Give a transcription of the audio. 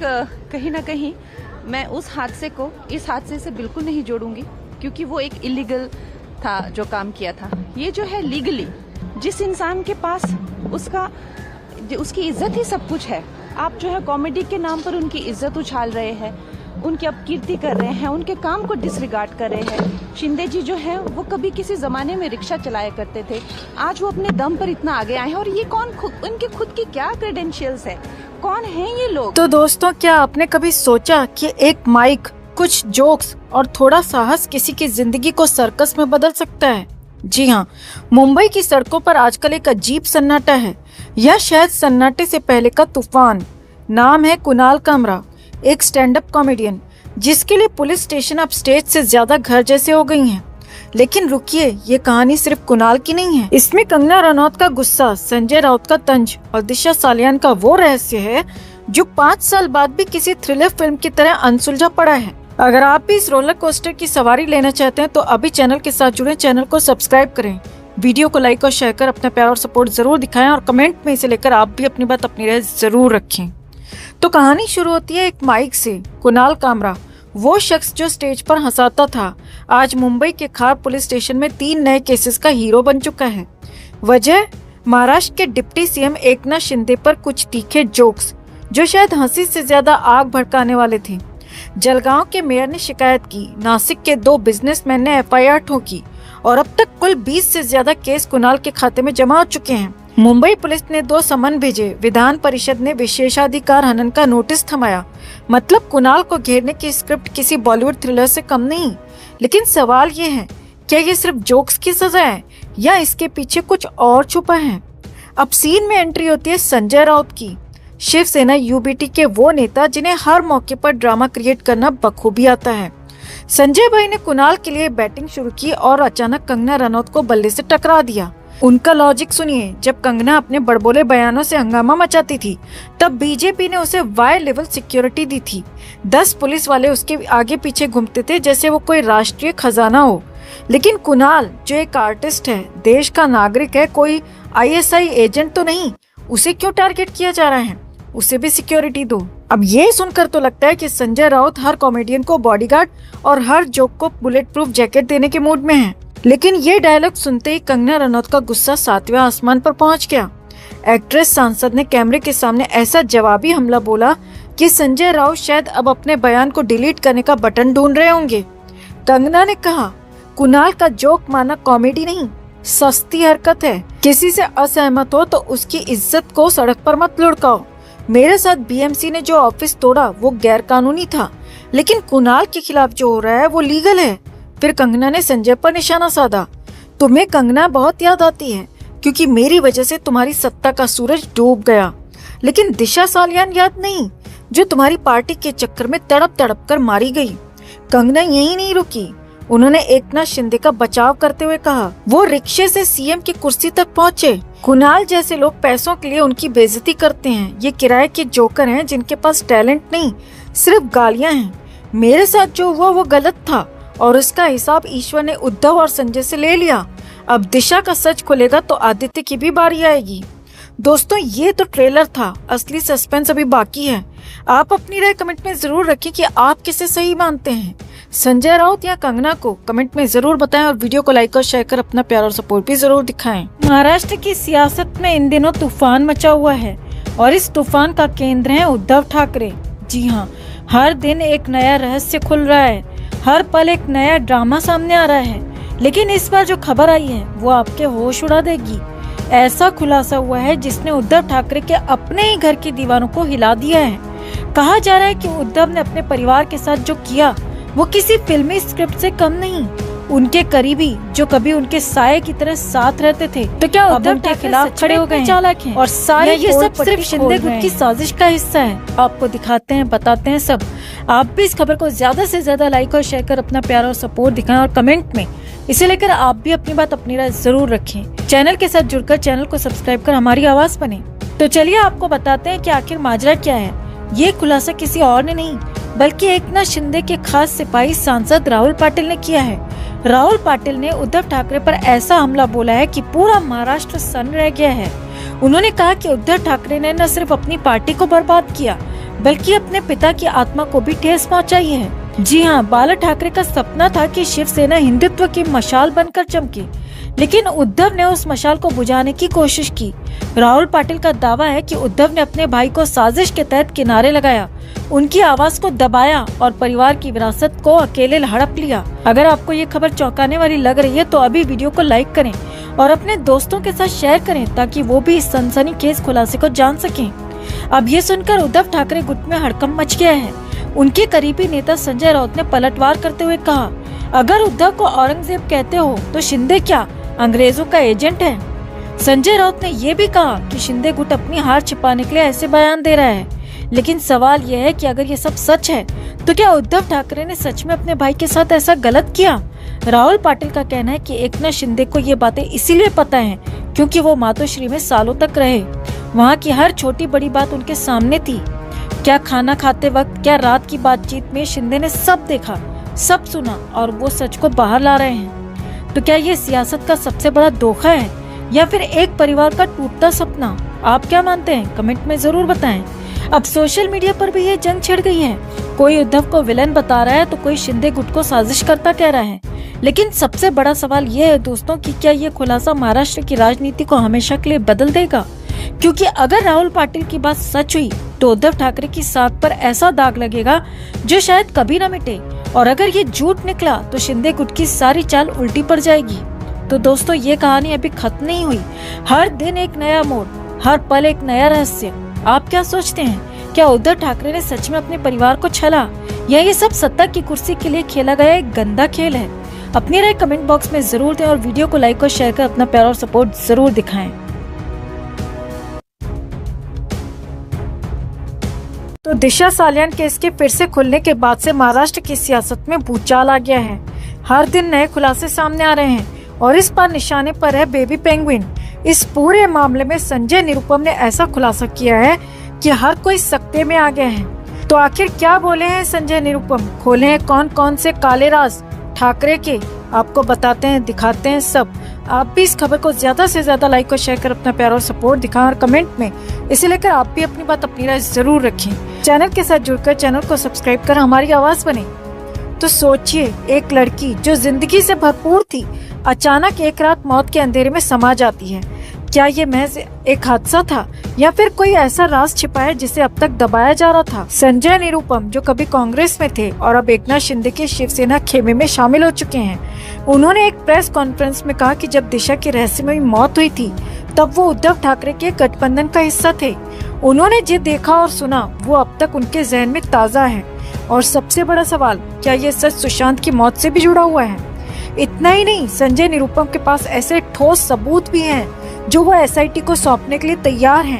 कहीं ना कहीं मैं उस हादसे को इस हादसे से बिल्कुल नहीं जोड़ूंगी, क्योंकि वो एक इलीगल था जो काम किया था। ये जो है लीगली, जिस इंसान के पास उसकी इज्जत ही सब कुछ है, आप जो है कॉमेडी के नाम पर उनकी इज्जत उछाल रहे हैं, उनकी अपकीर्ति कर रहे हैं, उनके काम को डिसरिगार्ड कर रहे हैं। शिंदे जी जो है वो कभी किसी जमाने में रिक्शा चलाया करते थे, आज वो अपने दम पर इतना आगे आए हैं। और ये उनके खुद की क्या क्रेडेंशियल्स है, कौन है ये लोग? तो दोस्तों, क्या आपने कभी सोचा कि एक माइक, कुछ जोक्स और थोड़ा साहस किसी की जिंदगी को सर्कस में बदल सकता है? जी हाँ, मुंबई की सड़कों पर आजकल एक अजीब सन्नाटा है, या शायद सन्नाटे से पहले का तूफान। नाम है कुणाल कामरा, एक स्टैंड अप कॉमेडियन जिसके लिए पुलिस स्टेशन अब स्टेज से ज्यादा घर जैसे हो गई हैं। लेकिन रुकिए, ये कहानी सिर्फ कुणाल की नहीं है। इसमें कंगना रनौत का गुस्सा, संजय राउत का तंज और दिशा सालियान का वो रहस्य है जो 5 साल बाद भी किसी थ्रिलर फिल्म की तरह अनसुलझा पड़ा है। अगर आप भी इस रोलर कोस्टर की सवारी लेना चाहते हैं तो अभी चैनल के साथ जुड़े, चैनल को सब्सक्राइब करें, वीडियो को लाइक और शेयर कर अपना प्यार और सपोर्ट जरूर दिखाएं, और कमेंट में इसे लेकर आप भी अपनी बात अपनी राय जरूर रखें। तो कहानी शुरू होती है एक माइक से। कुणाल कामरा, वो शख्स जो स्टेज पर हंसाता था, आज मुंबई के खार पुलिस स्टेशन में 3 नए केसेस का हीरो बन चुका है। वजह, महाराष्ट्र के डिप्टी सीएम एकनाथ शिंदे पर कुछ तीखे जोक्स जो शायद हंसी से ज्यादा आग भड़काने वाले थे। जलगांव के मेयर ने शिकायत की, नासिक के 2 बिजनेसमैन ने एफआईआर ठोकी और अब तक कुल 20 से ज्यादा केस कुणाल के खाते में जमा हो चुके हैं। मुंबई पुलिस ने 2 समन भेजे, विधान परिषद ने विशेषाधिकार हनन का नोटिस थमाया। मतलब कुणाल को घेरने की स्क्रिप्ट किसी बॉलीवुड थ्रिलर से कम नहीं। लेकिन सवाल ये है, क्या ये सिर्फ जोक्स की सजा है या इसके पीछे कुछ और छुपा है? अब सीन में एंट्री होती है संजय राउत की, शिवसेना यूबीटी के वो नेता जिन्हें हर मौके पर ड्रामा क्रिएट करना बखूबी आता है। संजय भाई ने कुणाल के लिए बैटिंग शुरू की और अचानक कंगना रनौत को बल्ले से टकरा दिया। उनका लॉजिक सुनिए, जब कंगना अपने बड़बोले बयानों से हंगामा मचाती थी तब बीजेपी ने उसे वाई लेवल सिक्योरिटी दी थी। 10 पुलिस वाले उसके आगे पीछे घूमते थे जैसे वो कोई राष्ट्रीय खजाना हो। लेकिन कुणाल जो एक आर्टिस्ट है, देश का नागरिक है, कोई आईएसआई एजेंट तो नहीं, उसे क्यों टारगेट किया जा रहा है? उसे भी सिक्योरिटी दो। अब ये सुनकर तो लगता है कि संजय राउत हर कॉमेडियन को बॉडीगार्ड और हर जोक को बुलेट प्रूफ जैकेट देने के मूड में है। लेकिन ये डायलॉग सुनते ही कंगना रनौत का गुस्सा 7वें आसमान पर पहुंच गया। एक्ट्रेस सांसद ने कैमरे के सामने ऐसा जवाबी हमला बोला कि संजय राउत शायद अब अपने बयान को डिलीट करने का बटन ढूंढ रहे होंगे। कंगना ने कहा, कुणाल का जोक माना कॉमेडी नहीं, सस्ती हरकत है। किसी से असहमत हो तो उसकी इज्जत को सड़क पर मत लुढ़काओ। मेरे साथ बीएमसी ने जो ऑफिस तोड़ा वो गैर कानूनी था, लेकिन कुणाल के खिलाफ जो हो रहा है वो लीगल है। फिर कंगना ने संजय पर निशाना साधा, तुम्हें कंगना बहुत याद आती है क्योंकि मेरी वजह से तुम्हारी सत्ता का सूरज डूब गया। लेकिन दिशा सालियान याद नहीं, जो तुम्हारी पार्टी के चक्कर में तड़प तड़प कर मारी गई। कंगना यही नहीं रुकी, उन्होंने एकनाथ शिंदे का बचाव करते हुए कहा, वो रिक्शे से सीएम की कुर्सी तक पहुँचे। कुणाल जैसे लोग पैसों के लिए उनकी बेइज्जती करते हैं। ये किराए के जोकर हैं जिनके पास टैलेंट नहीं, सिर्फ गालियां हैं। मेरे साथ जो हुआ वो गलत था और उसका हिसाब ईश्वर ने उद्धव और संजय से ले लिया। अब दिशा का सच खुलेगा तो आदित्य की भी बारी आएगी। दोस्तों, ये तो ट्रेलर था, असली सस्पेंस अभी बाकी है। आप अपनी राय कमेंट में जरूर रखें कि आप किसे सही मानते हैं, संजय राउत या कंगना को। कमेंट में जरूर बताएं और वीडियो को लाइक और शेयर कर अपना प्यार और सपोर्ट भी जरूर दिखाएं। महाराष्ट्र की सियासत में इन दिनों तूफान मचा हुआ है और इस तूफान का केंद्र है उद्धव ठाकरे। जी हाँ, हर दिन एक नया रहस्य खुल रहा है, हर पल एक नया ड्रामा सामने आ रहा है। लेकिन इस बार जो खबर आई है वो आपके होश उड़ा देगी। ऐसा खुलासा हुआ है जिसने उद्धव ठाकरे के अपने ही घर की दीवारों को हिला दिया है। कहा जा रहा है कि उद्धव ने अपने परिवार के साथ जो किया वो किसी फिल्मी स्क्रिप्ट से कम नहीं। उनके करीबी जो कभी उनके साये की तरह साथ रहते थे, तो क्या उद्धव के खिलाफ खड़े हो गए चालाक हैं? और सारे ये सब सिर्फ शिंदे गुट की साजिश का हिस्सा है। आपको दिखाते हैं, बताते हैं सब। आप भी इस खबर को ज्यादा से ज्यादा लाइक और शेयर कर अपना प्यार और सपोर्ट दिखाएं और कमेंट में इसे लेकर आप भी अपनी बात अपनी राय जरूर रखें। चैनल के साथ जुड़कर चैनल को सब्सक्राइब कर हमारी आवाज बने। तो चलिए आपको बताते हैं कि आखिर माजरा क्या है। ये खुलासा किसी और ने नहीं बल्कि एकनाथ शिंदे के खास सिपाही सांसद राहुल पाटिल ने किया है। राहुल पाटिल ने उद्धव ठाकरे पर ऐसा हमला बोला है कि पूरा महाराष्ट्र सन्न रह गया है। उन्होंने कहा कि उद्धव ठाकरे ने न सिर्फ अपनी पार्टी को बर्बाद किया बल्कि अपने पिता की आत्मा को भी ठेस पहुंचाई है। जी हाँ, बाला ठाकरे का सपना था कि शिवसेना हिंदुत्व की मशाल बनकर चमके, लेकिन उद्धव ने उस मशाल को बुझाने की कोशिश की। राहुल पाटिल का दावा है कि उद्धव ने अपने भाई को साजिश के तहत किनारे लगाया, उनकी आवाज को दबाया और परिवार की विरासत को अकेले हड़प लिया। अगर आपको ये खबर चौंकाने वाली लग रही है तो अभी वीडियो को लाइक करें और अपने दोस्तों के साथ शेयर करें ताकि वो भी इस सनसनीखेज खुलासे को जान सकें। अब ये सुनकर उद्धव ठाकरे गुट में हड़कंप मच गया है। उनके करीबी नेता संजय राउत ने पलटवार करते हुए कहा, अगर उद्धव को औरंगजेब कहते हो तो शिंदे क्या अंग्रेजों का एजेंट है? संजय राउत ने ये भी कहा कि शिंदे गुट अपनी हार छिपाने के लिए ऐसे बयान दे रहा है। लेकिन सवाल यह है कि अगर ये सब सच है तो क्या उद्धव ठाकरे ने सच में अपने भाई के साथ ऐसा गलत किया? राहुल पाटिल का कहना है कि एकनाथ शिंदे को ये बातें इसीलिए पता है क्योंकि वो मातोश्री में सालों तक रहे। वहाँ की हर छोटी बड़ी बात उनके सामने थी। क्या खाना खाते वक्त, क्या रात की बातचीत में शिंदे ने सब देखा, सब सुना और वो सच को बाहर ला रहे हैं। तो क्या ये सियासत का सबसे बड़ा धोखा है या फिर एक परिवार का टूटता सपना? आप क्या मानते हैं? कमेंट में जरूर बताएं। अब सोशल मीडिया पर भी ये जंग छिड़ गई है। कोई उद्धव को विलन बता रहा है तो कोई शिंदे गुट को साजिश करता कह रहा है। लेकिन सबसे बड़ा सवाल ये है दोस्तों कि क्या ये खुलासा महाराष्ट्र की राजनीति को हमेशा के लिए बदल देगा? क्योंकि अगर राहुल पाटिल की बात सच हुई तो उद्धव ठाकरे की साख पर ऐसा दाग लगेगा जो शायद कभी न मिटे, और अगर ये झूठ निकला तो शिंदे गुट की सारी चाल उल्टी पड़ जाएगी। तो दोस्तों, ये कहानी अभी खत्म नहीं हुई। हर दिन एक नया मोड़, हर पल एक नया रहस्य। आप क्या सोचते हैं? क्या उद्धव ठाकरे ने सच में अपने परिवार को छला या ये सब सत्ता की कुर्सी के लिए खेला गया एक गंदा खेल है? अपनी राय कमेंट बॉक्स में जरूर दें और वीडियो को लाइक और शेयर कर अपना प्यार और सपोर्ट जरूर दिखाएं। तो दिशा सालियान केस के फिर से खुलने के बाद से महाराष्ट्र की सियासत में भूचाल आ गया है। हर दिन नए खुलासे सामने आ रहे हैं और इस बार निशाने पर है बेबी पेंगुइन। इस पूरे मामले में संजय निरुपम ने ऐसा खुलासा किया है कि हर कोई सकते में आ गया है। तो आखिर क्या बोले हैं संजय निरुपम? खोले हैं कौन कौन से काले राज ठाकरे के? आपको बताते हैं, दिखाते हैं सब। आप भी इस खबर को ज्यादा से ज्यादा लाइक और शेयर कर अपना प्यार और सपोर्ट दिखाएं और कमेंट में इसे लेकर आप भी अपनी बात, अपनी राय जरूर रखें। चैनल के साथ जुड़कर चैनल को सब्सक्राइब कर हमारी आवाज बने। तो सोचिए, एक लड़की जो जिंदगी से भरपूर थी अचानक एक रात मौत के अंधेरे में समा जाती है। क्या ये महज एक हादसा था या फिर कोई ऐसा राज छिपा है जिसे अब तक दबाया जा रहा था? संजय निरुपम जो कभी कांग्रेस में थे और अब एकनाथ शिंदे के शिवसेना खेमे में शामिल हो चुके हैं, उन्होंने एक प्रेस कॉन्फ्रेंस में कहा कि जब दिशा की रहस्यमयी मौत हुई थी तब वो उद्धव ठाकरे के गठबंधन का हिस्सा थे। उन्होंने जो देखा और सुना वो अब तक उनके जहन में ताज़ा है। और सबसे बड़ा सवाल, क्या ये सच सुशांत की मौत से भी जुड़ा हुआ है? इतना ही नहीं, संजय निरुपम के पास ऐसे ठोस सबूत भी हैं जो वो SIT को सौंपने के लिए तैयार हैं।